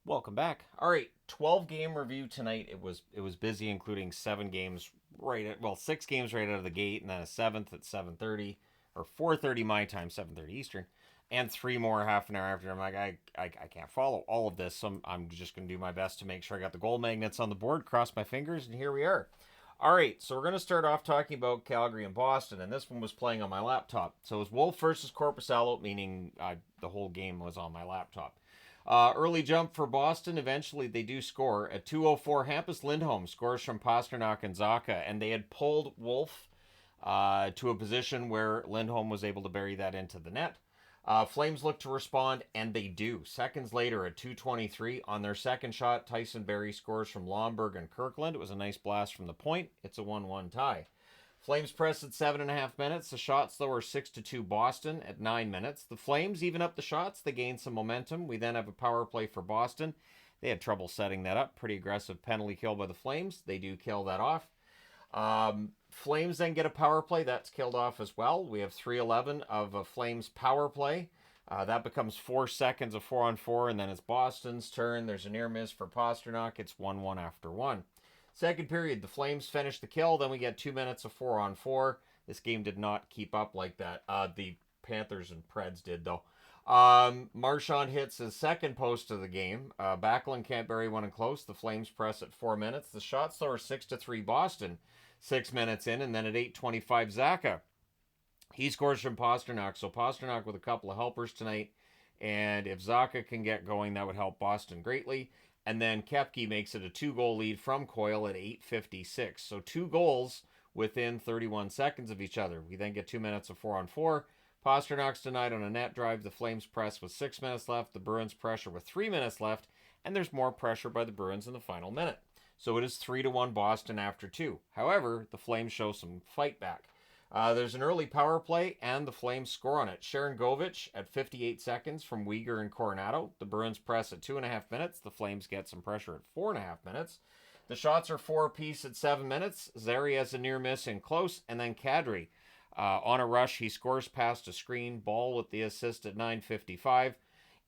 Welcome back. All right, 12 game review tonight. It was busy, including 7 games six games right out of the gate, and then a seventh at 7:30 or 4:30 my time, 7:30 Eastern, and 3 more half an hour after. I'm like, I can't follow all of this, so I'm just gonna do my best to make sure I got the goal magnets on the board. Cross my fingers, and here we are. All right, so we're gonna start off talking about Calgary and Boston, and this one was playing on my laptop. So it was Wolf versus Korpisalo, meaning the whole game was on my laptop. Early jump for Boston. Eventually, they do score. At 2:04, Hampus Lindholm scores from Pasternak and Zacha, and they had pulled Wolf to a position where Lindholm was able to bury that into the net. Flames look to respond, and they do. Seconds later, at 2:23, on their second shot, Tyson Barrie scores from Lomberg and Kirkland. It was a nice blast from the point. It's a 1-1 tie. Flames press at 7.5 minutes. The shots, though, are 6-2 Boston at 9 minutes. The Flames even up the shots. They gain some momentum. We then have a power play for Boston. They had trouble setting that up. Pretty aggressive penalty kill by the Flames. They do kill that off. Flames then get a power play. That's killed off as well. We have 3:11 of a Flames power play. That becomes 4 seconds of 4-on-4, and then it's Boston's turn. There's a near miss for Pasternak. It's 1-1 after 1. Second period, the Flames finish the kill. Then we get 2 minutes of 4-on-4. This game did not keep up like that. The Panthers and Preds did, though. Marchand hits his second post of the game. Backlund can't bury one in close. The Flames press at 4 minutes. The shots, though, are 6-3 Boston 6 minutes in. And then at 8:25, Zacha. He scores from Pasternak. So Pasternak with a couple of helpers tonight. And if Zacha can get going, that would help Boston greatly. And then Koepke makes it a 2-goal lead from Coyle at 8:56. So 2 goals within 31 seconds of each other. We then get 2 minutes of 4-on-4. Pasternak's denied on a net drive. The Flames press with 6 minutes left. The Bruins pressure with 3 minutes left. And there's more pressure by the Bruins in the final minute. So it is 3-1 Boston after 2. However, the Flames show some fight back. There's an early power play, and the Flames score on it. Sharangovich at 58 seconds from Uyghur and Coronado. The Bruins press at 2.5 minutes. The Flames get some pressure at 4.5 minutes. The shots are 4 apiece at 7 minutes. Zary has a near miss in close, and then Kadri on a rush. He scores past a screen. Ball with the assist at 9:55.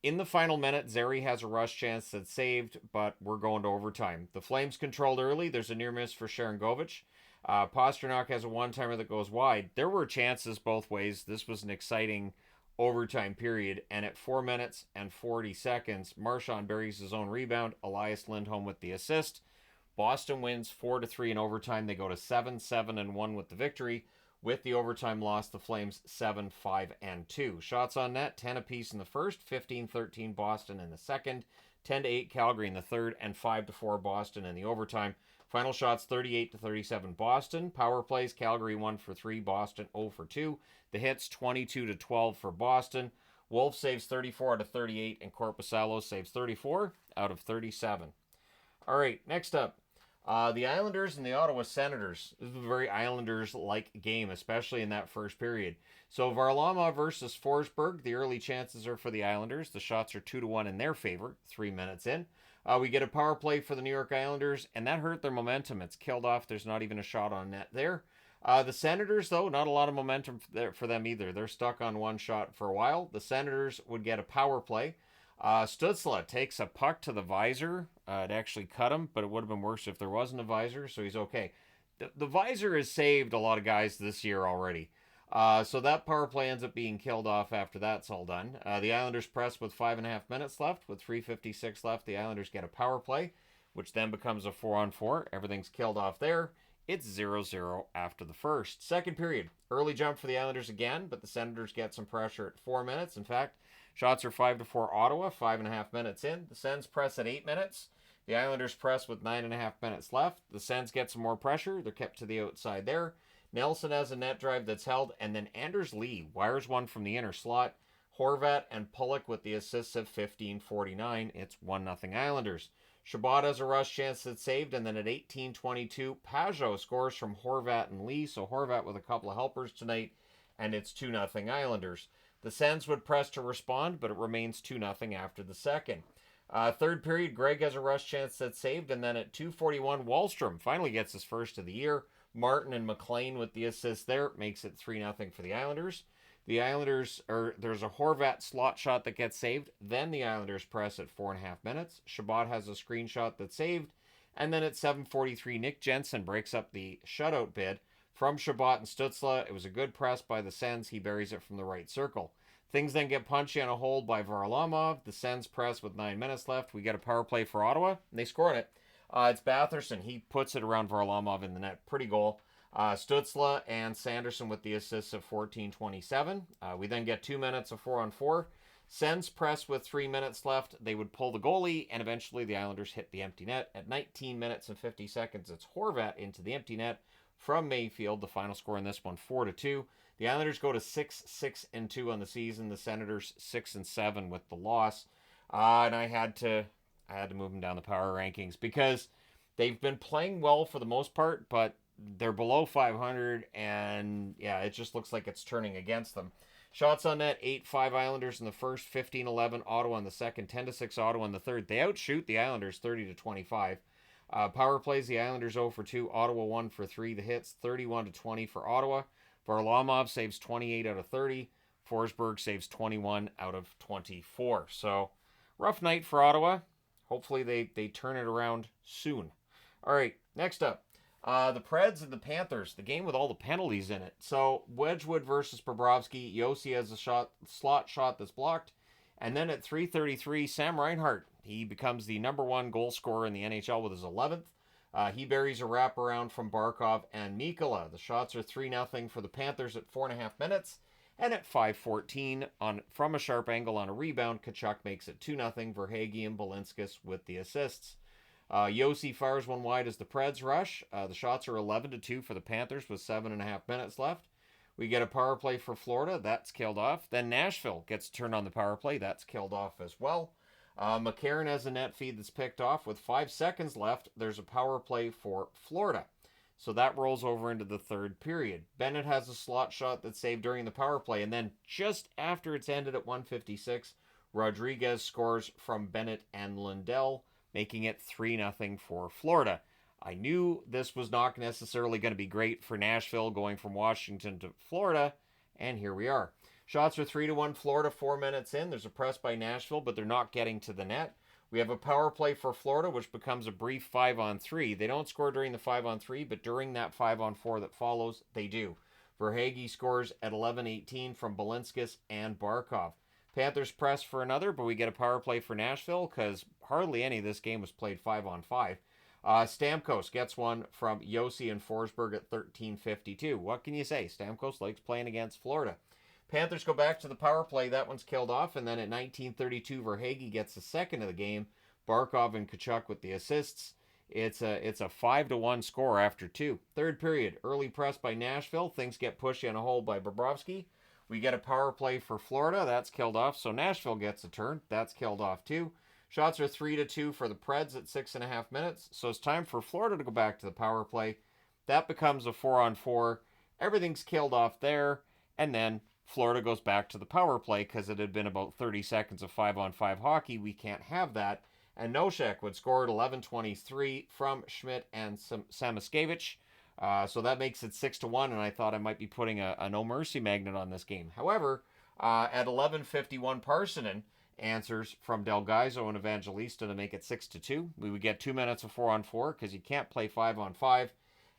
In the final minute, Zary has a rush chance that's saved, but we're going to overtime. The Flames controlled early. There's a near miss for Sharangovich. Pasternak has a one-timer that goes wide. There were chances both ways. This was an exciting overtime period. And at 4 minutes and 40 seconds, Marchand buries his own rebound. Elias Lindholm with the assist. Boston wins 4-3 in overtime. They go to 7-7-1 with the victory. With the overtime loss, the Flames 7-5-2. Shots on net, 10 apiece in the first, 15-13 Boston in the second, 10-8 Calgary in the third, and 5-4 Boston in the overtime. Final shots 38-37 Boston. Power plays, Calgary 1 for 3, Boston 0 for 2. The hits 22-12 for Boston. Wolf saves 34 out of 38, and Korpisalo saves 34 out of 37. All right, next up. The Islanders and the Ottawa Senators. This was a very Islanders-like game, especially in that first period. So Varlamov versus Forsberg. The early chances are for the Islanders. The shots are 2-1 in their favor, 3 minutes in. We get a power play for the New York Islanders, and that hurt their momentum. It's killed off. There's not even a shot on net there. The Senators, though, not a lot of momentum for them either. They're stuck on one shot for a while. The Senators would get a power play. Stützle takes a puck to the visor. It actually cut him, but it would have been worse if there wasn't a visor, so he's okay. The visor has saved a lot of guys this year already. So that power play ends up being killed off after that's all done. The Islanders press with 5.5 minutes left. With 3:56 left, the Islanders get a power play, which then becomes a 4-on-4. Everything's killed off there. It's 0-0 after the first. Second period, early jump for the Islanders again, but the Senators get some pressure at 4 minutes. In fact, shots are 5-4 Ottawa, 5.5 minutes in. The Sens press at 8 minutes. The Islanders press with 9.5 minutes left. The Sens get some more pressure. They're kept to the outside there. Nelson has a net drive that's held, and then Anders Lee wires one from the inner slot. Horvat and Pulock with the assists at 15:49. It's 1-0 Islanders. Chabot has a rush chance that's saved, and then at 18:22, Pajot scores from Horvat and Lee. So Horvat with a couple of helpers tonight, and it's 2-0 Islanders. The Sens would press to respond, but it remains 2-0 after the second. Third period, Greg has a rush chance that's saved, and then at 2:41, Wahlstrom finally gets his first of the year. Martin and McLean with the assist there makes it 3-0 for the Islanders. The Islanders, or there's a Horvat slot shot that gets saved. Then the Islanders press at 4.5 minutes. Chabot has a screenshot that's saved. And then at 7:43, Nick Jensen breaks up the shutout bid from Chabot and Stützle. It was a good press by the Sens. He buries it from the right circle. Things then get punchy on a hold by Varlamov. The Sens press with 9 minutes left. We get a power play for Ottawa, and they score it. It's Batherson. He puts it around Varlamov in the net. Pretty goal. Stützle and Sanderson with the assists of 14:27. We then get 2 minutes of 4-on-4. Sens press with 3 minutes left. They would pull the goalie, and eventually the Islanders hit the empty net. At 19 minutes and 50 seconds, it's Horvat into the empty net from Mayfield. The final score in this one, 4-2. The Islanders go to 6-6-2 on the season. The Senators 6-7 with the loss. And I had to move them down the power rankings because they've been playing well for the most part, but they're below 500, and yeah, it just looks like it's turning against them. Shots on net, 8-5 Islanders in the first, 15-11 Ottawa in the second, 10-6 Ottawa in the third. They outshoot the Islanders 30-25. Power plays, the Islanders 0-2, Ottawa 1-3. The hits, 31-20 for Ottawa. Varlamov saves 28 out of 30. Forsberg saves 21 out of 24. So, rough night for Ottawa. Hopefully they turn it around soon. All right, next up. The Preds and the Panthers, the game with all the penalties in it. So, Wedgwood versus Bobrovsky. Yossi has a slot shot that's blocked. And then at 3:33, Sam Reinhart, he becomes the #1 goal scorer in the NHL with his 11th. He buries a wraparound from Barkov and Mikkola. The shots are 3-0 for the Panthers at 4.5 minutes. And at 5:14, from a sharp angle on a rebound, Tkachuk makes it 2-0. Verhaeghe and Balinskis with the assists. Yossi fires one wide as the Preds rush. The shots are 11-2 for the Panthers with 7.5 minutes left. We get a power play for Florida. That's killed off. Then Nashville gets turned on the power play. That's killed off as well. McCarron has a net feed that's picked off. With 5 seconds left, there's a power play for Florida. So that rolls over into the third period. Bennett has a slot shot that's saved during the power play. And then just after it's ended at 1:56, Rodriguez scores from Bennett and Lindell, making it 3-0 for Florida. I knew this was not necessarily going to be great for Nashville going from Washington to Florida, and here we are. Shots are 3-1 Florida 4 minutes in. There's a press by Nashville, but they're not getting to the net. We have a power play for Florida, which becomes a brief 5-on-3. They don't score during the 5-on-3, but during that 5-on-4 that follows, they do. Verhaeghe scores at 11:18 from Balinskis and Barkov. Panthers press for another, but we get a power play for Nashville because hardly any of this game was played 5-on-5. Stamkos gets one from Yossi and Forsberg at 13:52. What can you say? Stamkos likes playing against Florida. Panthers go back to the power play. That one's killed off. And then at 19:32, Verhaeghe gets the second of the game. Barkov and Tkachuk with the assists. It's a 5-1 score after 2. Third period, early press by Nashville. Things get pushy on a hold by Bobrovsky. We get a power play for Florida. That's killed off. So Nashville gets a turn. That's killed off too. Shots are 3-2 for the Preds at 6.5 minutes. So it's time for Florida to go back to the power play. That becomes a 4-on-4. Everything's killed off there. And then Florida goes back to the power play because it had been about 30 seconds of 5-on-5 hockey. We can't have that. And Nosek would score at 11:23 from Schmidt and Samoskevich. So that makes it 6-1, and I thought I might be putting a no mercy magnet on this game. However, at 11:51, Parsonen answers from Del Gaizo and Evangelista to make it 6-2. We would get 2 minutes of 4-on-4 because you can't play 5-on-5.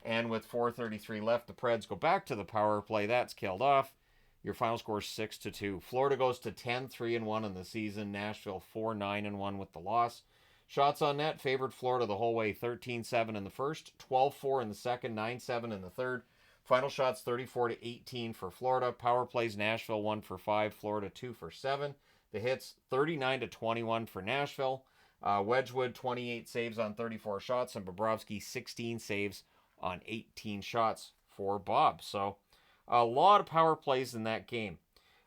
And with 4:33 left, the Preds go back to the power play. That's killed off. Your final score is 6-2. Florida goes to 10-3-1 in the season. Nashville 4-9-1 with the loss. Shots on net favored Florida the whole way. 13-7 in the first, 12-4 in the second, 9-7 in the third. Final shots 34-18 for Florida. Power plays Nashville 1-5, Florida 2-7. The hits 39-21 for Nashville. Wedgwood 28 saves on 34 shots, and Bobrovsky 16 saves on 18 shots for Bob. So a lot of power plays in that game.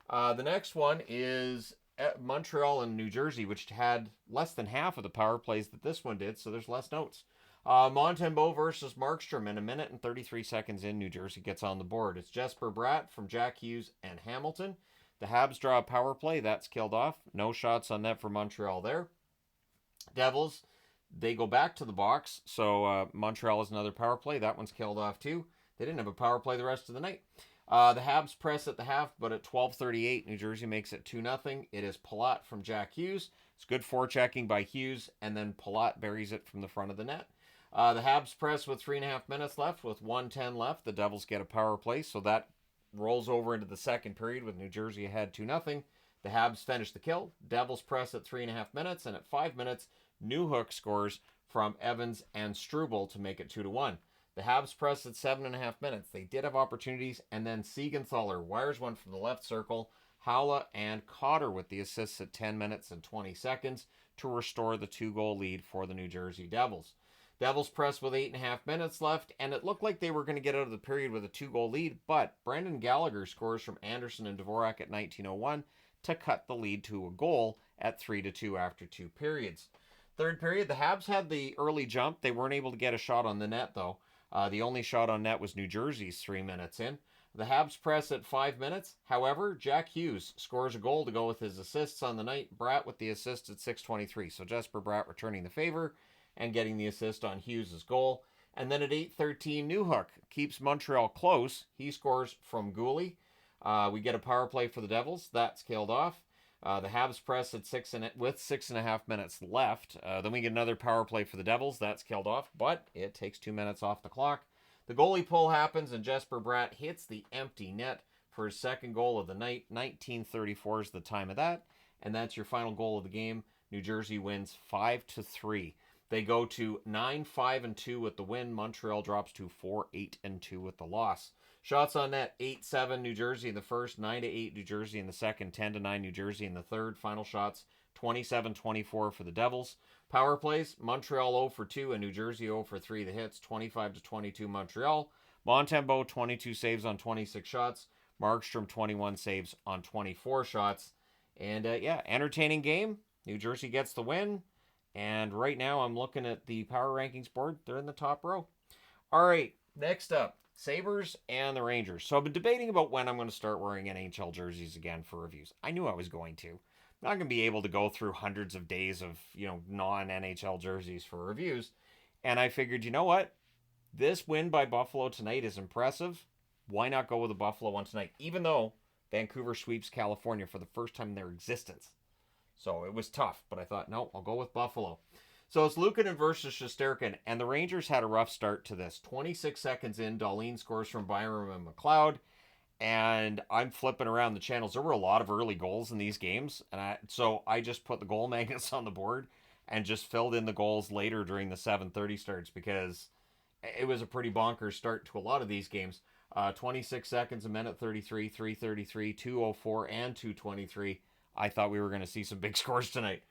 The next one is Montreal and New Jersey, which had less than half of the power plays that this one did, so there's less notes. Montembeault versus Markstrom, in 1 minute and 33 seconds in, New Jersey gets on the board. It's Jesper Bratt from Jack Hughes and Hamilton. The Habs draw a power play. That's killed off. No shots on net for Montreal there. Devils, they go back to the box, so Montreal has another power play. That one's killed off too. They didn't have a power play the rest of the night. The Habs press at the half, but at 12:38, New Jersey makes it 2-0. It is Palat from Jack Hughes. It's good forechecking by Hughes, and then Palat buries it from the front of the net. The Habs press with 3.5 minutes left. With 1:10 left, the Devils get a power play, so that rolls over into the second period with New Jersey ahead 2-0. The Habs finish the kill. Devils press at 3.5 minutes, and at 5 minutes, Newhook scores from Evans and Struble to make it 2-1. The Habs press at 7.5 minutes. They did have opportunities, and then Siegenthaler wires one from the left circle. Howla and Cotter with the assists at 10 minutes and 20 seconds to restore the 2-goal lead for the New Jersey Devils. Devils press with 8.5 minutes left, and it looked like they were going to get out of the period with a 2-goal lead, but Brendan Gallagher scores from Anderson and Dvorak at 19:01 to cut the lead to a goal at 3-2 after 2 periods. Third period, the Habs had the early jump. They weren't able to get a shot on the net, though. The only shot on net was New Jersey's 3 minutes in. The Habs press at 5 minutes. However, Jack Hughes scores a goal to go with his assists on the night. Bratt with the assist at 6:23. So Jesper Bratt returning the favor and getting the assist on Hughes' goal. And then at 8:13, Newhook keeps Montreal close. He scores from Gooley. We get a power play for the Devils. That's killed off. The Habs press at 6.5 minutes left. Then we get another power play for the Devils. That's killed off, but it takes 2 minutes off the clock. The goalie pull happens, and Jesper Bratt hits the empty net for his second goal of the night. 19:34 is the time of that, and that's your final goal of the game. New Jersey wins 5-3. They go to 9-5-2 with the win. Montreal drops to 4-8-2 with the loss. Shots on net, 8-7 New Jersey in the first, 9-8 New Jersey in the second, 10-9 New Jersey in the third. Final shots, 27-24 for the Devils. Power plays, Montreal 0-2 and New Jersey 0-3. The hits, 25-22 Montreal. Montembeault, 22 saves on 26 shots. Markstrom, 21 saves on 24 shots. And entertaining game. New Jersey gets the win. And right now I'm looking at the power rankings board. They're in the top row. All right, next up. Sabres and the Rangers. So I've been debating about when I'm going to start wearing NHL jerseys again for reviews. I knew I was going to. I'm not going to be able to go through hundreds of days of, non-NHL jerseys for reviews. And I figured, you know what? This win by Buffalo tonight is impressive. Why not go with the Buffalo one tonight? Even though Vancouver sweeps California for the first time in their existence. So it was tough, but I thought, no, I'll go with Buffalo. So it's Luukkonen versus Shesterkin, and the Rangers had a rough start to this. 26 seconds in, Dahlin scores from Byram and McLeod, and I'm flipping around the channels. There were a lot of early goals in these games, and so I just put the goal magnets on the board and just filled in the goals later during the 7:30 starts because it was a pretty bonkers start to a lot of these games. 26 seconds, a minute 33, 3:33, 2:04, and 2:23. I thought we were going to see some big scores tonight.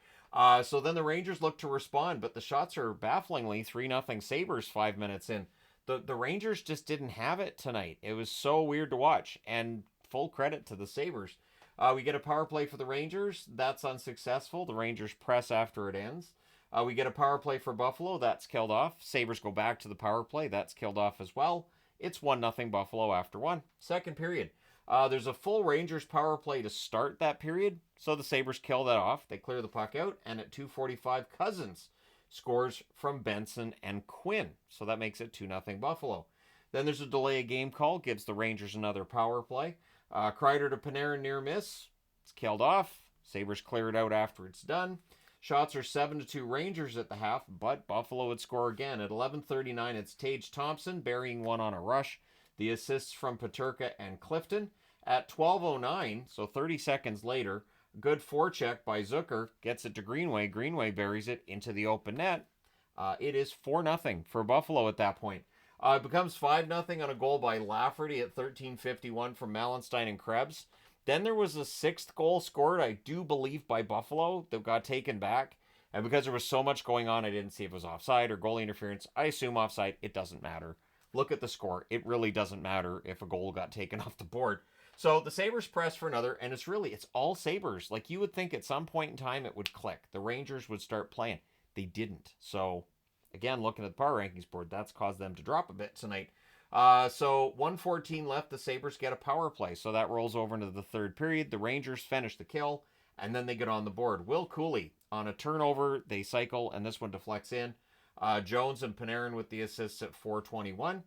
So then the Rangers look to respond, but the shots are bafflingly 3-0 Sabres 5 minutes in. The Rangers just didn't have it tonight. It was so weird to watch, and full credit to the Sabres. We get a power play for the Rangers. That's unsuccessful. The Rangers press after it ends. We get a power play for Buffalo. That's killed off. Sabres go back to the power play. That's killed off as well. It's 1-0 Buffalo after one. Second period. There's a full Rangers power play to start that period, so the Sabres kill that off. They clear the puck out, and at 2:45, Cousins scores from Benson and Quinn, so that makes it 2-0 Buffalo. Then there's a delay of game call, gives the Rangers another power play. Kreider to Panarin near miss. It's killed off. Sabres clear it out after it's done. Shots are 7-2 Rangers at the half, but Buffalo would score again. At 11:39, it's Tage Thompson burying one on a rush. The assists from Peterka and Clifton. At 12:09, so 30 seconds later, good forecheck by Zucker gets it to Greenway. Greenway buries it into the open net. It is 4-0 for Buffalo at that point. It becomes 5-0 on a goal by Lafferty at 13:51 from Malenstein and Krebs. Then there was a sixth goal scored, I do believe, by Buffalo that got taken back. And because there was so much going on, I didn't see if it was offside or goalie interference. I assume offside. It doesn't matter. Look at the score. It really doesn't matter if a goal got taken off the board. So the Sabres press for another, and it's all Sabres. Like, you would think at some point in time it would click. The Rangers would start playing. They didn't. So, again, looking at the power rankings board, that's caused them to drop a bit tonight. So 1:14 left, the Sabres get a power play. So that rolls over into the third period. The Rangers finish the kill, and then they get on the board. Will Cooley, on a turnover, they cycle, and this one deflects in. Jones and Panarin with the assists at 4:21.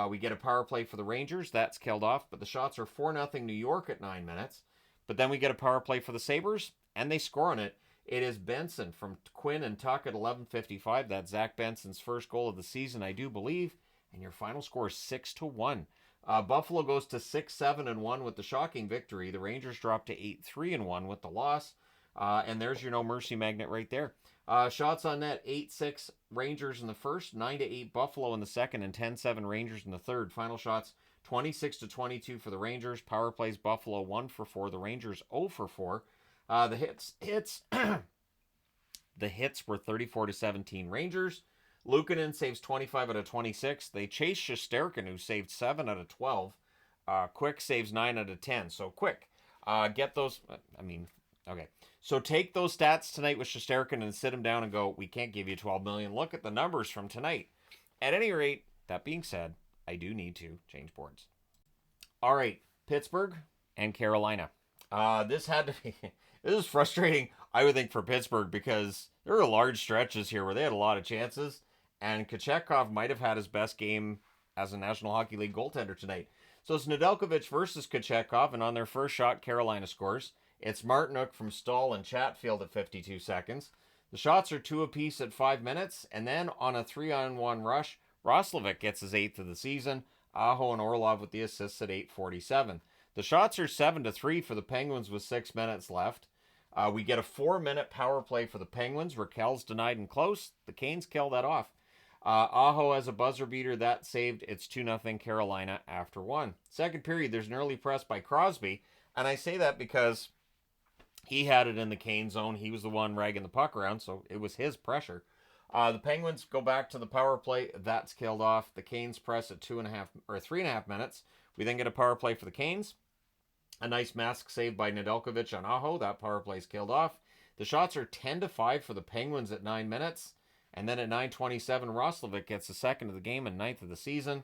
We get a power play for the Rangers. That's killed off, but the shots are 4-0 New York at 9 minutes. But then we get a power play for the Sabres, and they score on it. It is Benson from Quinn and Tuck at 11:55. That's Zach Benson's first goal of the season, I do believe. And your final score is 6-1. Buffalo goes to 6-7-1 with the shocking victory. The Rangers drop to 8-3-1 with the loss. And there's your no mercy magnet right there. Shots on net, 8-6 Rangers in the first, 9-8 Buffalo in the second, and 10-7 Rangers in the third. Final shots, 26-22 for the Rangers. Power plays, Buffalo 1 for 4. The Rangers 0 for 4. The hits the hits were 34-17 Rangers. Luukkonen saves 25 out of 26. They chase Shesterkin, who saved 7 out of 12. Quick saves 9 out of 10. So Quick, get those. Okay. So take those stats tonight with Shesterkin and sit him down and go, we can't give you $12 million. Look at the numbers from tonight. At any rate, that being said, I do need to change boards. All right, Pittsburgh and Carolina. This is frustrating, I would think, for Pittsburgh, because there were large stretches here where they had a lot of chances, and Kochetkov might have had his best game as a National Hockey League goaltender tonight. So it's Nedeljkovic versus Kochetkov, and on their first shot, Carolina scores. It's Martinook from Stahl and Chatfield at 52 seconds. The shots are 2 apiece at 5 minutes, and then on a 3-on-1 rush, Roslovic gets his 8th of the season. Aho and Orlov with the assists at 8:47. The shots are 7-3 for the Penguins with 6 minutes left. We get a 4-minute power play for the Penguins. Raquel's denied and close. The Canes kill that off. Aho has a buzzer beater that saved. It's 2-0 Carolina after 1. Second period, there's an early press by Crosby, and I say that because he had it in the Cane zone. He was the one ragging the puck around, so it was his pressure. The Penguins go back to the power play. That's killed off. The Canes press at 3.5 minutes. We then get a power play for the Canes. A nice mask save by Nedeljkovic on Aho. That power play is killed off. The shots are 10-5 for the Penguins at 9 minutes. And then at 9:27, Roslovic gets the second of the game and 9th of the season.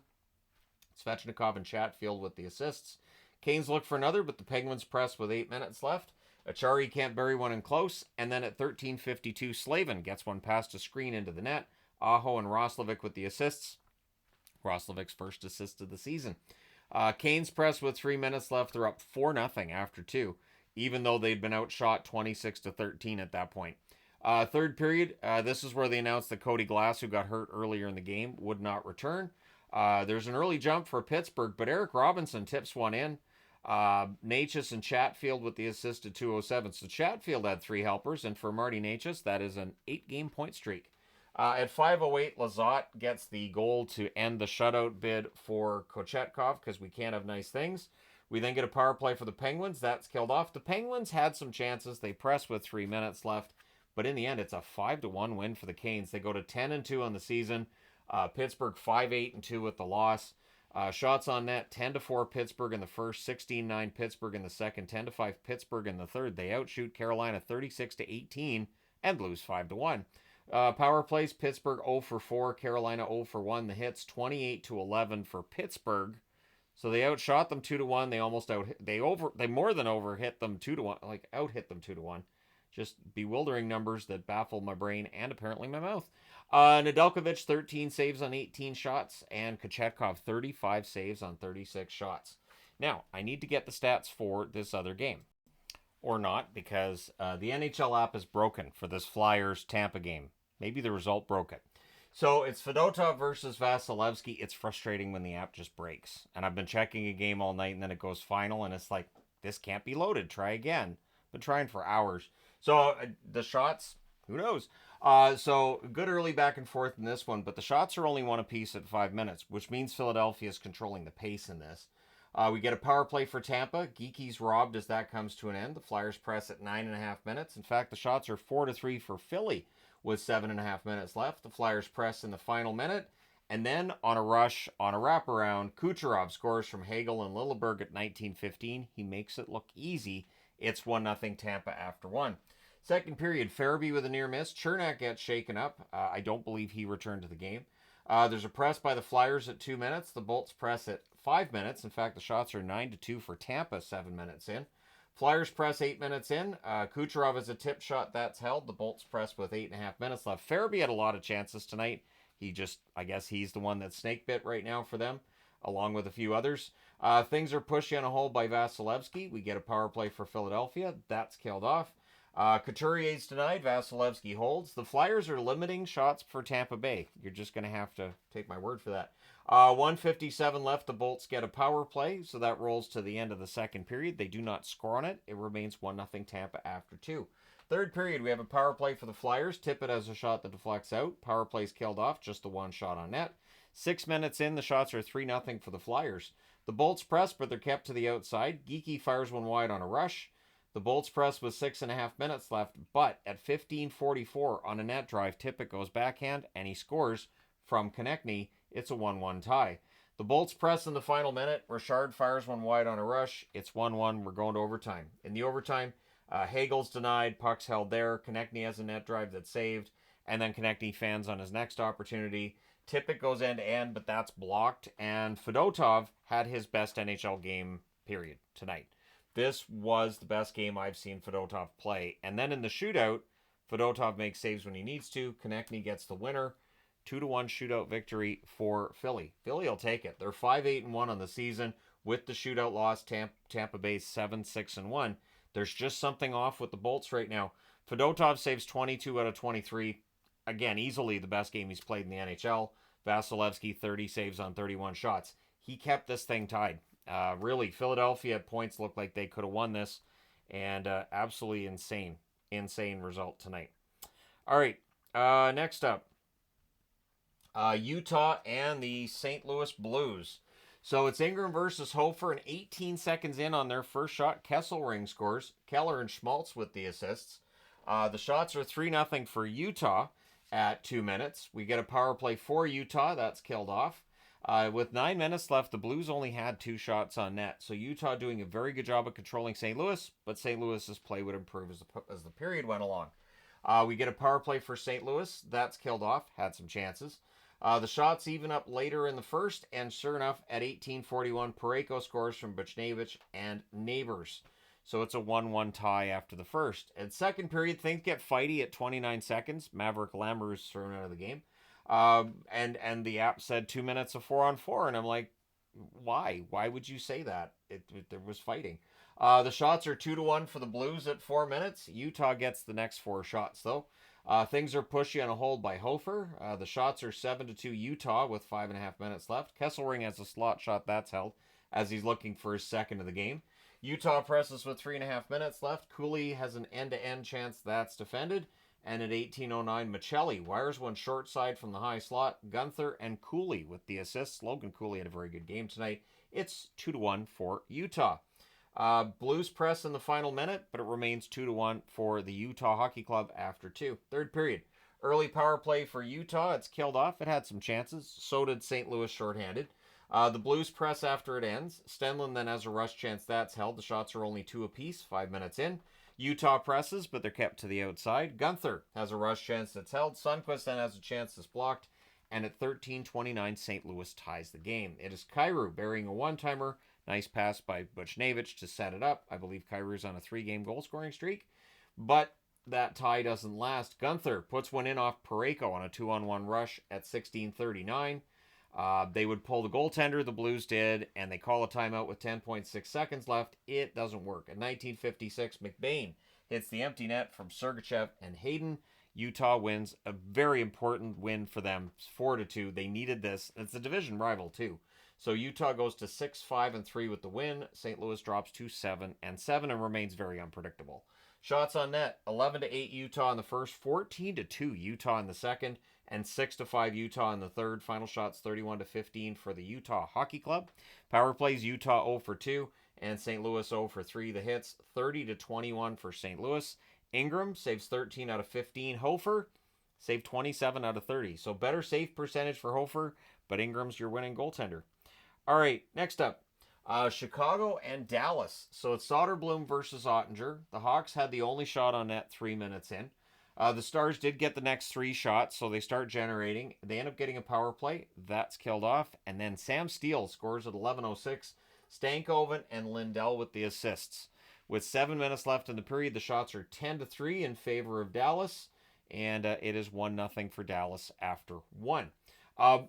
Svechnikov and Chatfield with the assists. Canes look for another, but the Penguins press with 8 minutes left. Achari can't bury one in close, and then at 13:52, Slavin gets one past a screen into the net. Aho and Roslovic with the assists. Roslovic's first assist of the season. Canes press with 3 minutes left. They're up 4-0 after 2, even though they'd been outshot 26-13 at that point. Third period, this is where they announced that Cody Glass, who got hurt earlier in the game, would not return. There's an early jump for Pittsburgh, but Eric Robinson tips one in. Natchez and Chatfield with the assist at 2:07. So Chatfield had 3 helpers, and for Marty Natchez, that is an 8-game point streak. At 5:08, Lizotte gets the goal to end the shutout bid for Kochetkov, because we can't have nice things. We then get a power play for the Penguins. That's killed off. The Penguins had some chances. They press with 3 minutes left, but in the end, it's a 5-1 win for the Canes. They go to 10-2 on the season. Pittsburgh 5-8-2 with the loss. Shots on net, 10-4 Pittsburgh in the first, 16-9 Pittsburgh in the second, 10-5 Pittsburgh in the third. They outshoot Carolina 36-18 and lose 5-1. Power plays, Pittsburgh 0 for 4, Carolina 0 for 1. The hits 28-11 for Pittsburgh. So they outshot them 2-1. They almost they more than overhit them 2-1, like out-hit them 2-1. Just bewildering numbers that baffle my brain and apparently my mouth. Nedeljkovic 13 saves on 18 shots, and Kochetkov 35 saves on 36 shots. Now, I need to get the stats for this other game. Or not, because the NHL app is broken for this Flyers-Tampa game. Maybe the result broke it. So it's Fedotov versus Vasilevsky. It's frustrating when the app just breaks. And I've been checking a game all night, and then it goes final, and it's like, this can't be loaded. Try again. Been trying for hours. So the shots, who knows? So good early back and forth in this one, but the shots are only 1 apiece at 5 minutes, which means Philadelphia is controlling the pace in this. We get a power play for Tampa. Geeky's robbed as that comes to an end. The Flyers press at 9.5 minutes. In fact, the shots are 4-3 for Philly with 7.5 minutes left. The Flyers press in the final minute. And then on a rush, on a wraparound, Kucherov scores from Hagel and Lilleberg at 19:15. He makes it look easy. It's 1-0 Tampa after 1. Second period, Farabee with a near miss. Chernak gets shaken up. I don't believe he returned to the game. There's a press by the Flyers at 2 minutes. The Bolts press at 5 minutes. In fact, the shots are 9-2 for Tampa 7 minutes in. Flyers press 8 minutes in. Kucherov has a tip shot that's held. The Bolts press with 8.5 minutes left. Farabee had a lot of chances tonight. I guess he's the one that's snake bit right now for them. along with a few others. Things are pushed on a hole by Vasilevsky. We get a power play for Philadelphia. That's killed off. Couturier's denied. Vasilevsky holds. The Flyers are limiting shots for Tampa Bay. You're just going to have to take my word for that. 1:57 left. The Bolts get a power play, so that rolls to the end of the second period. They do not score on it. It remains 1-0 Tampa after 2. Third period, we have a power play for the Flyers. Tippett has a shot that deflects out. Power play's killed off. Just the one shot on net. 6 minutes in, the shots are 3-0 for the Flyers. The Bolts press, but they're kept to the outside. Geekie fires one wide on a rush. The Bolts press with 6.5 minutes left, but at 15:44 on a net drive, Tippett goes backhand, and he scores from Konechny. It's a 1-1 tie. The Bolts press in the final minute. Richard fires one wide on a rush. It's 1-1. We're going to overtime. In the overtime, Hagel's denied. Puck's held there. Konechny has a net drive that's saved. And then Konechny fans on his next opportunity. Tippett goes end-to-end, but that's blocked. And Fedotov had his best NHL game, period, tonight. This was the best game I've seen Fedotov play. And then in the shootout, Fedotov makes saves when he needs to. Konechny gets the winner. 2-1 shootout victory for Philly. Philly will take it. They're 5-8-1 on the season. With the shootout loss, Tampa Bay's 7-6-1. There's just something off with the Bolts right now. Fedotov saves 22 out of 23. Again, easily the best game he's played in the NHL. Vasilevsky, 30 saves on 31 shots. He kept this thing tied. Really, Philadelphia at points looked like they could have won this. And absolutely insane result tonight. All right, next up. Utah and the St. Louis Blues. So it's Ingram versus Hofer, and 18 seconds in on their first shot, Kesselring scores. Keller and Schmaltz with the assists. The shots are 3-0 for Utah at 2 minutes. We get a power play for Utah. That's killed off. With 9 minutes left, the Blues only had 2 shots on net. So Utah doing a very good job of controlling St. Louis, but St. Louis's play would improve as the period went along. We get a power play for St. Louis. That's killed off. Had some chances. The shots even up later in the first, and sure enough, at 18:41, Parayko scores from Buchnevich and Neighbors. So it's a 1-1 tie after the first. And second period, things get fighty at 29 seconds. Maverick Lamoureux thrown out of the game. And the app said 2 minutes of 4-on-4, and I'm like, why? Why would you say that? There was fighting. The shots are 2-1 for the Blues at 4 minutes. Utah gets the next 4 shots, though. Things are pushy on a hold by Hofer. The shots are 7-2 Utah with 5.5 minutes left. Kesselring has a slot shot that's held as he's looking for his second of the game. Utah presses with 3.5 minutes left. Cooley has an end-to-end chance that's defended. And at 18:09, Michelli wires one short side from the high slot. Gunther and Cooley with the assists. Logan Cooley had a very good game tonight. It's 2-1 for Utah. Blues press in the final minute, but it remains 2-1 for the Utah Hockey Club after 2. Third period. Early power play for Utah. It's killed off. It had some chances. So did St. Louis shorthanded. The Blues press after it ends. Stenlund then has a rush chance that's held. The shots are only 2 apiece, 5 minutes in. Utah presses, but they're kept to the outside. Gunther has a rush chance that's held. Sundqvist then has a chance that's blocked. And at 13:29, St. Louis ties the game. It is Kyrou burying a one-timer. Nice pass by Buchnevich to set it up. I believe Kyrou's on a 3-game goal-scoring streak. But that tie doesn't last. Gunther puts one in off Parayko on a 2-on-1 rush at 16:39. They would pull the goaltender, the Blues did, and they call a timeout with 10.6 seconds left. It doesn't work. At 19:56, McBain hits the empty net from Sergachev and Hayden. Utah wins a very important win for them, 4-2. They needed this. It's a division rival, too. So Utah goes to 6-5-3 with the win. St. Louis drops to 7-7 and remains very unpredictable. Shots on net, 11-8 Utah in the first, 14-2 Utah in the second, and 6-5 Utah in the third. Final shots 31-15 for the Utah Hockey Club. Power plays Utah 0-2 and St. Louis 0-3. The hits 30-21 for St. Louis. Ingram saves 13 out of 15. Hofer saved 27 out of 30. So better save percentage for Hofer, but Ingram's your winning goaltender. All right, next up, Chicago and Dallas. So it's Soderblom versus Ottinger. The Hawks had the only shot on net 3 minutes in. The Stars did get the next 3 shots, so they start generating. They end up getting a power play. That's killed off. And then Sam Steele scores at 11:06. Stankoven and Lindell with the assists. With 7 minutes left in the period, the shots are 10-3 in favor of Dallas. And it is 1-0 for Dallas after 1.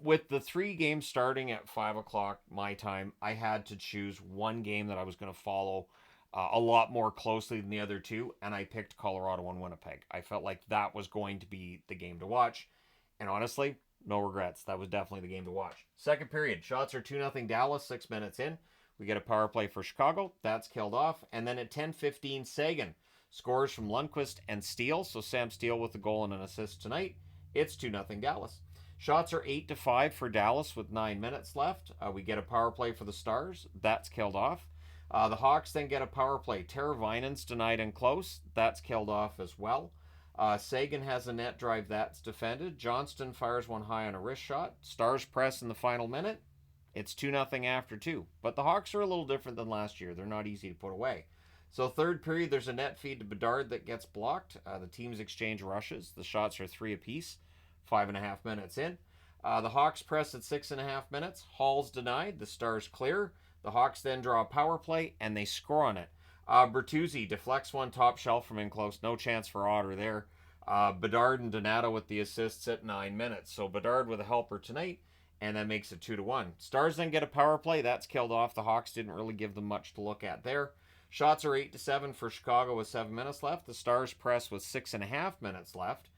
With the 3 games starting at 5 o'clock my time, I had to choose one game that I was going to follow a lot more closely than the other two, and I picked Colorado and Winnipeg. I felt like that was going to be the game to watch, and honestly, no regrets. That was definitely the game to watch. Second period, shots are 2-0 Dallas, 6 minutes in. We get a power play for Chicago. That's killed off. And then at 10:15, Sagan scores from Lundqvist and Steele. So Sam Steele with a goal and an assist tonight. It's 2-0 Dallas. Shots are 8-5 for Dallas with 9 minutes left. We get a power play for the Stars. That's killed off. The Hawks then get a power play. Teravainen's denied and close. That's killed off as well. Sagan has a net drive that's defended. Johnston fires one high on a wrist shot. Stars press in the final minute. It's 2-0 after 2. But the Hawks are a little different than last year. They're not easy to put away. So third period, there's a net feed to Bedard that gets blocked. The teams exchange rushes. The shots are 3 apiece. 5.5 minutes in. The Hawks press at 6.5 minutes. Hall's denied. The Stars clear. The Hawks then draw a power play, and they score on it. Bertuzzi deflects one top shelf from in close. No chance for Otter there. Bedard and Donato with the assists at 9 minutes. So Bedard with a helper tonight, and that makes it 2-1. Stars then get a power play. That's killed off. The Hawks didn't really give them much to look at there. Shots are 8-7 for Chicago with 7 minutes left. The Stars press with 6.5 minutes left.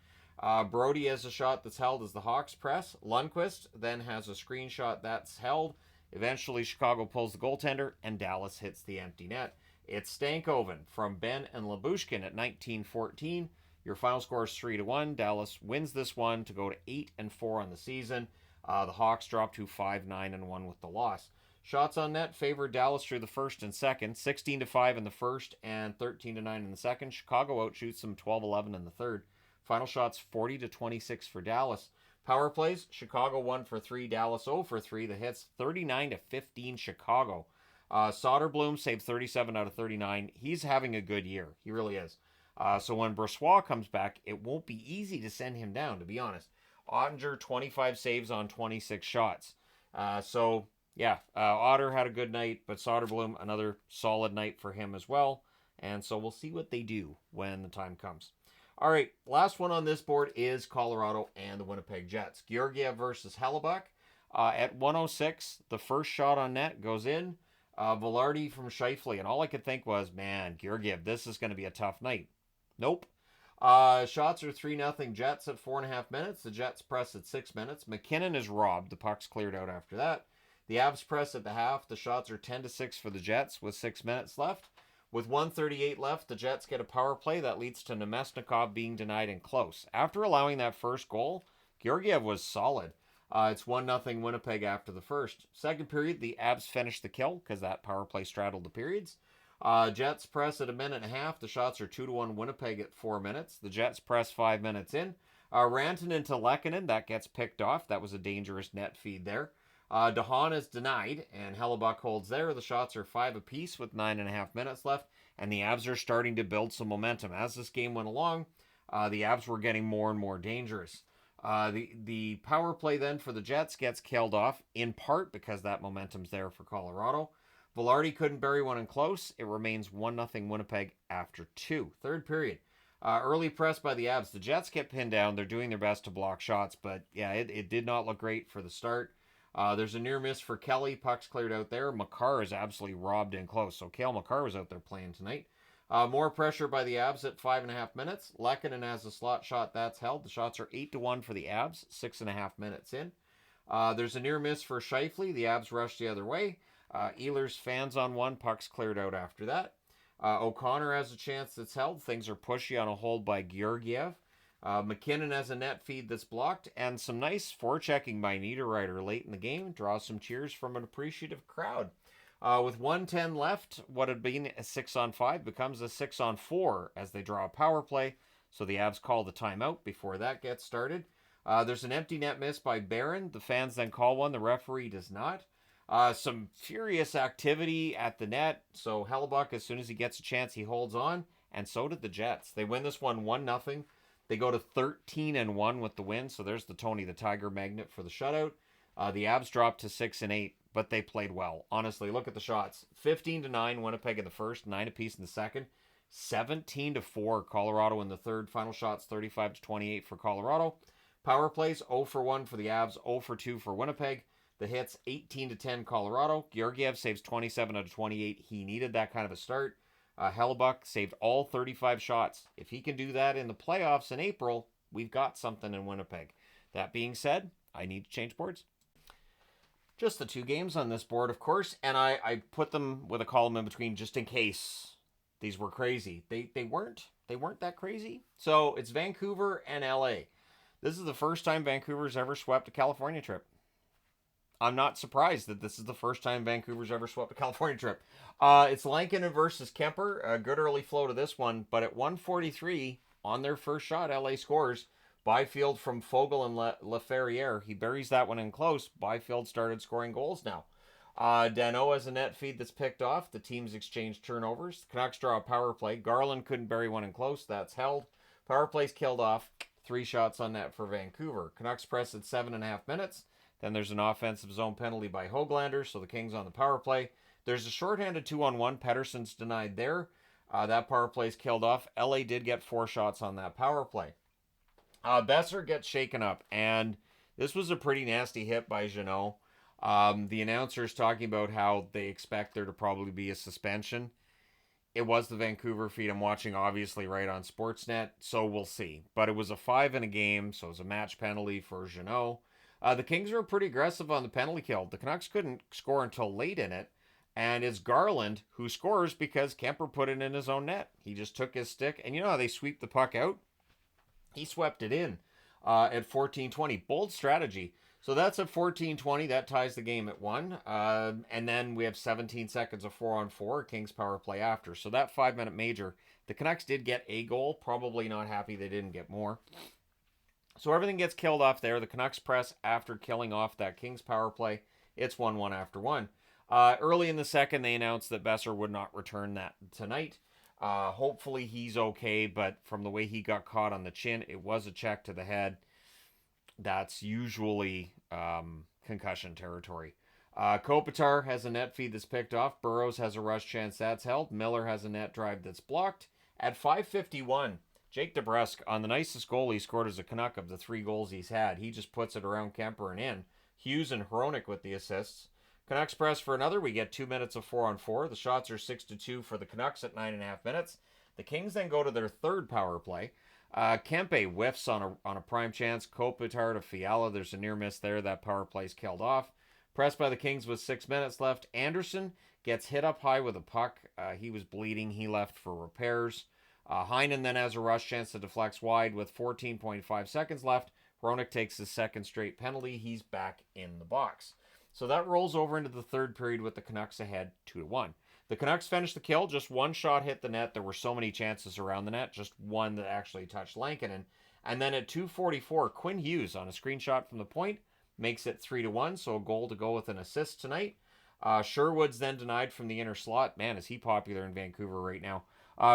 Brody has a shot that's held as the Hawks press. Lundqvist then has a screenshot that's held. Eventually, Chicago pulls the goaltender, and Dallas hits the empty net. It's Stankoven from Ben and Labushkin at 19:14. Your final score is 3-1. Dallas wins this one to go to 8-4 on the season. The Hawks drop to 5-9-1 with the loss. Shots on net favor Dallas through the first and second. 16-5 in the first and 13-9 in the second. Chicago outshoots them 12-11 in the third. Final shots 40-26 for Dallas. Power plays, Chicago 1 for 3, Dallas 0 for 3. The hits 39-15 Chicago. Soderblom saved 37 out of 39. He's having a good year. He really is. So when Brossoit comes back, it won't be easy to send him down, to be honest. Ottinger, 25 saves on 26 shots. Otter had a good night, but Soderblom, another solid night for him as well. And so we'll see what they do when the time comes. All right, last one on this board is Colorado and the Winnipeg Jets. Georgiev versus Hellebuyck. At 1:06, the first shot on net goes in. Velarde from Scheifele, and all I could think was, man, Georgiev, this is going to be a tough night. Nope. Shots are 3-0 Jets at 4.5 minutes. The Jets press at 6 minutes. McKinnon is robbed. The puck's cleared out after that. The Avs press at the half. The shots are 10-6 for the Jets with 6 minutes left. With 1:38 left, the Jets get a power play that leads to Nemesnikov being denied and close. After allowing that first goal, Georgiev was solid. It's 1-0 Winnipeg after the first. Second period, the Avs finish the kill because that power play straddled the periods. Jets press at 1.5 minutes. The shots are 2-1 Winnipeg at 4 minutes. The Jets press 5 minutes in. Rantanen to Lehkonen, that gets picked off. That was a dangerous net feed there. DeHaan is denied, and Hellebuyck holds there. The shots are 5 apiece with 9.5 minutes left, and the Avs are starting to build some momentum. As this game went along, the Avs were getting more and more dangerous. The power play then for the Jets gets killed off, in part because that momentum's there for Colorado. Velarde couldn't bury one in close. It remains 1-0 Winnipeg after 2. Third period. Early press by the Avs. The Jets get pinned down. They're doing their best to block shots, but yeah, it did not look great for the start. There's a near miss for Kelly. Puck's cleared out there. Makar is absolutely robbed in close. So Cale Makar was out there playing tonight. More pressure by the Avs at 5.5 minutes. Lehkonen has a slot shot that's held. The shots are 8-1 for the Avs, 6.5 minutes in. There's a near miss for Scheifele. The Avs rush the other way. Ehlers fans on one. Puck's cleared out after that. O'Connor has a chance that's held. Things are pushy on a hold by Georgiev. McKinnon has a net feed that's blocked, and some nice forechecking by Niederreiter late in the game draws some cheers from an appreciative crowd. With 1:10 left, what had been a 6-on-5 becomes a 6-on-4 as they draw a power play, so the Avs call the timeout before that gets started. There's an empty net miss by Barron. The fans then call one. The referee does not. Some furious activity at the net, so Hellebuyck, as soon as he gets a chance, he holds on, and so did the Jets. They win this one 1-0. They go to 13-1 with the win, so there's the Tony the Tiger magnet for the shutout. The Avs dropped to 6-8, but they played well. Honestly, look at the shots. 15-9 Winnipeg in the first, 9 apiece in the second. 17-4 Colorado in the third. Final shots 35-28 for Colorado. Power plays 0 for 1 for the Avs, 0 for 2 for Winnipeg. The hits 18-10 Colorado. Georgiev saves 27 out of 28. He needed that kind of a start. Hellebuck saved all 35 shots. If he can do that in the playoffs in April, we've got something in Winnipeg. That being said, I need to change boards. Just the 2 games on this board, of course, and I put them with a column in between just in case these were crazy. They weren't that crazy. So it's Vancouver and LA. This is the first time Vancouver's ever swept a California trip. I'm not surprised that this is the first time Vancouver's ever swept a California trip. It's Lankinen versus Kemper. A good early flow to this one, but at 1:43 on their first shot, LA scores. Byfield from Fogle and Laferriere. He buries that one in close. Byfield started scoring goals now. Dano has a net feed that's picked off. The teams exchange turnovers. The Canucks draw a power play. Garland couldn't bury one in close. That's held. Power play's killed off. 3 shots on net for Vancouver. Canucks press at 7.5 minutes. Then there's an offensive zone penalty by Höglander, so the Kings on the power play. There's a shorthanded 2-on-1. Pettersson's denied there. That power play's killed off. LA did get 4 shots on that power play. Besser gets shaken up, and this was a pretty nasty hit by Jeannot. The announcer's talking about how they expect there to probably be a suspension. It was the Vancouver feed I'm watching, obviously, right on Sportsnet, so we'll see. But it was a 5 in a game, so it was a match penalty for Jeannot. The Kings were pretty aggressive on the penalty kill. The Canucks couldn't score until late in it, and it's Garland who scores because Kemper put it in his own net. He just took his stick, and you know how they sweep the puck out? He swept it in at 14:20. Bold strategy. So that's at 14:20. That ties the game at 1. And then we have 17 seconds of 4-on-4. Kings power play after. So that 5-minute major, the Canucks did get a goal. Probably not happy they didn't get more. So everything gets killed off there. The Canucks press after killing off that Kings power play. It's 1-1 after 1. Early in the second, they announced that Besser would not return that tonight. Hopefully he's okay, but from the way he got caught on the chin, it was a check to the head. That's usually concussion territory. Kopitar has a net feed that's picked off. Burrows has a rush chance that's held. Miller has a net drive that's blocked. At 5:51, Jake DeBrusk, on the nicest goal he scored as a Canuck of the 3 goals he's had, he just puts it around Kemper and in. Hughes and Hronik with the assists. Canucks press for another. We get 2 minutes of 4-on-4. The shots are 6-2 for the Canucks at 9.5 minutes. The Kings then go to their third power play. Kempe whiffs on a prime chance. Kopitar to Fiala. There's a near miss there. That power play's killed off. Pressed by the Kings with 6 minutes left. Anderson gets hit up high with a puck. He was bleeding. He left for repairs. Heinen then has a rush chance that deflects wide with 14.5 seconds left. Hronik takes his second straight penalty. He's back in the box. So that rolls over into the third period with the Canucks ahead 2-1. The Canucks finished the kill. Just one shot hit the net. There were so many chances around the net. Just one that actually touched Lankinen. And then at 2:44, Quinn Hughes on a screenshot from the point makes it 3-1. So a goal to go with an assist tonight. Sherwood's then denied from the inner slot. Man, is he popular in Vancouver right now.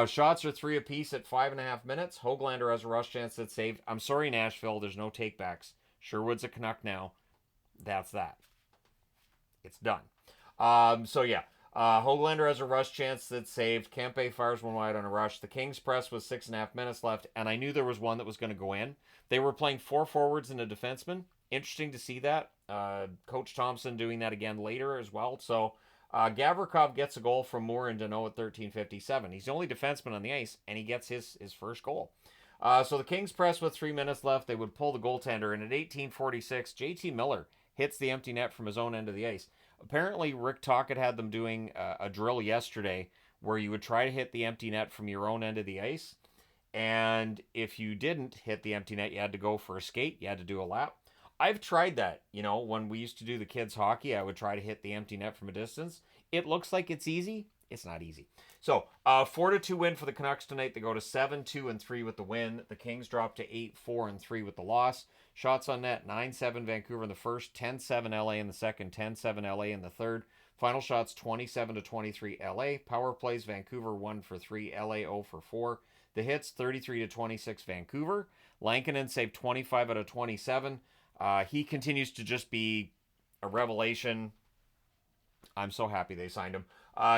Shots are 3 apiece at 5.5 minutes. Höglander has a rush chance that's saved. I'm sorry, Nashville. There's no takebacks. Sherwood's a Canuck now. That's that. It's done. Höglander has a rush chance that's saved. Kempe fires one wide on a rush. The Kings press with 6.5 minutes left, and I knew there was one that was going to go in. They were playing 4 forwards and a defenseman. Interesting to see that. Coach Thompson doing that again later as well. So Gavrikov gets a goal from Moore and Danault at 13:57. He's the only defenseman on the ice, and he gets his first goal. So the Kings press with 3 minutes left. They would pull the goaltender, and at 18:46, JT Miller hits the empty net from his own end of the ice. Apparently, Rick Tocchet had them doing a drill yesterday where you would try to hit the empty net from your own end of the ice. And if you didn't hit the empty net, you had to go for a skate. You had to do a lap. I've tried that. You know, when we used to do the kids' hockey, I would try to hit the empty net from a distance. It looks like it's easy. It's not easy. So, 4-2 win for the Canucks tonight. They go to 7-2-3 with the win. The Kings drop to 8-4-3 with the loss. Shots on net, 9-7 Vancouver in the first, 10-7 LA in the second, 10-7 LA in the third. Final shots, 27-23 LA. Power plays, Vancouver 1 for 3, LA 0 for 4. The hits, 33-26 Vancouver. Lankinen saved 25 out of 27. He continues to just be a revelation. I'm so happy they signed him.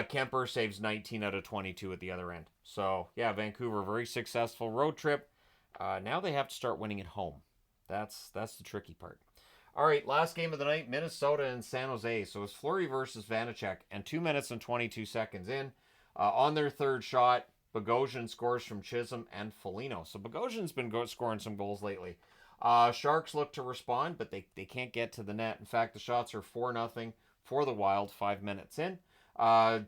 Kemper saves 19 out of 22 at the other end. So, yeah, Vancouver, very successful road trip. Now they have to start winning at home. That's the tricky part. All right, last game of the night, Minnesota and San Jose. So it's Fleury versus Vanacek, and 2 minutes and 22 seconds in. On their third shot, Bogosian scores from Chisholm and Foligno. So Bogosian's been scoring some goals lately. Sharks look to respond, but they can't get to the net. In fact, the shots are 4-0 for the Wild 5 minutes in.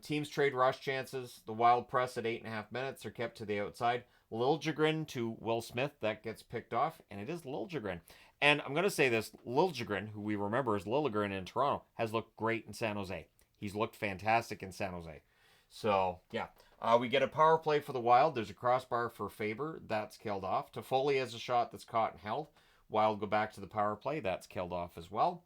Teams trade rush chances. The Wild press at 8.5 minutes. They're kept to the outside. Liljegren to Will Smith. That gets picked off, and it is Liljegren. And I'm going to say this, Liljegren, who we remember as Liljegren in Toronto, has looked great in San Jose. He's looked fantastic in San Jose. So, yeah. We get a power play for the Wild. There's a crossbar for Faber. That's killed off. Toffoli has a shot that's caught and held. Wild go back to the power play. That's killed off as well.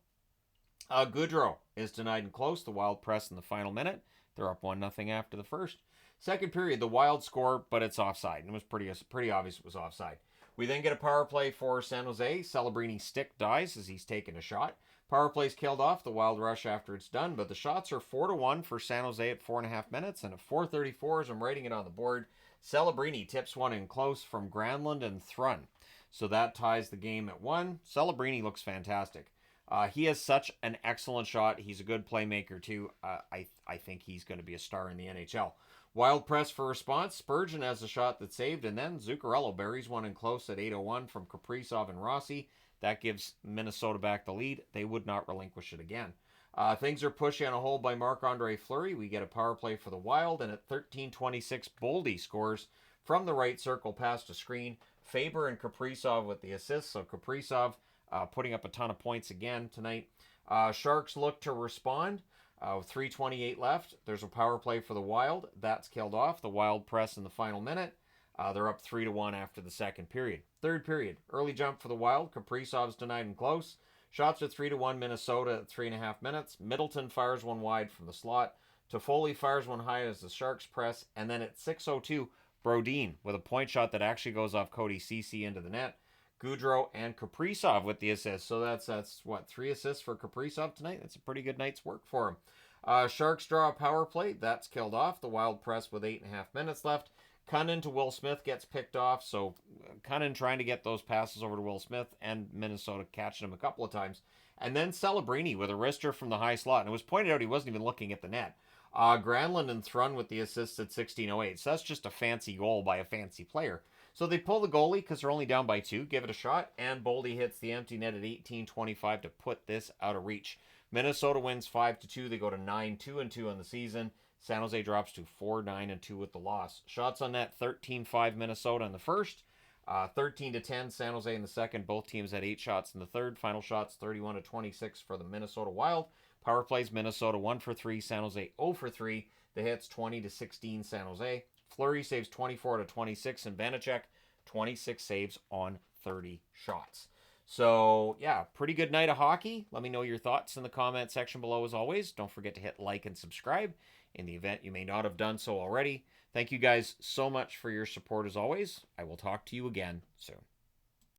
Goodrow is denied and close. The Wild press in the final minute. They're up 1-0 after the first. Second period, the Wild score, but it's offside. And it was pretty obvious it was offside. We then get a power play for San Jose. Celebrini's stick dies as he's taken a shot. Power play's killed off. The Wild rush after it's done, but the shots are 4-1 for San Jose at 4.5 minutes. And at 4:34, as I'm writing it on the board, Celebrini tips one in close from Granlund and Thrun. So that ties the game at 1. Celebrini looks fantastic. He has such an excellent shot. He's a good playmaker too. I think he's going to be a star in the NHL. Wild press for response. Spurgeon has a shot that's saved, and then Zuccarello buries one in close at 8:01 from Kaprizov and Rossi. That gives Minnesota back the lead. They would not relinquish it again. Things are pushed on a hole by Marc-Andre Fleury. We get a power play for the Wild, and at 13:26, Boldy scores from the right circle past a screen. Faber and Kaprizov with the assists, so Kaprizov putting up a ton of points again tonight. Sharks look to respond. 3:28 left. There's a power play for the Wild. That's killed off. The Wild press in the final minute. They're up 3-1 after the second period. Third period. Early jump for the Wild. Kaprizov's denied and close. Shots at 3-1 Minnesota at 3.5 minutes. Middleton fires one wide from the slot. Toffoli fires one high as the Sharks press. And then at 6:02, Brodin with a point shot that actually goes off Cody Ceci into the net. Goodrow and Kaprizov with the assists. So that's what, 3 assists for Kaprizov tonight? That's a pretty good night's work for him. Sharks draw a power play. That's killed off. The Wild press with 8.5 minutes left. Cunnin to Will Smith gets picked off. So Cunnin trying to get those passes over to Will Smith, and Minnesota catching him a couple of times. And then Celebrini with a wrister from the high slot. And it was pointed out he wasn't even looking at the net. Granlund and Thrun with the assists at 16:08. So that's just a fancy goal by a fancy player. So they pull the goalie because they're only down by 2, give it a shot, and Boldy hits the empty net at 18:25 to put this out of reach. Minnesota wins 5-2. They go to 9-2-2 on the season. San Jose drops to 4-9-2 with the loss. Shots on net, 13-5 Minnesota in the first, 13-10 San Jose in the second. Both teams had 8 shots in the third. Final shots 31-26 for the Minnesota Wild. Power plays, Minnesota 1 for 3, San Jose 0 for 3. The hits 20-16 San Jose. Fleury saves 24-26, and Vanacek 26 saves on 30 shots. So, yeah, pretty good night of hockey. Let me know your thoughts in the comment section below as always. Don't forget to hit like and subscribe in the event you may not have done so already. Thank you guys so much for your support as always. I will talk to you again soon.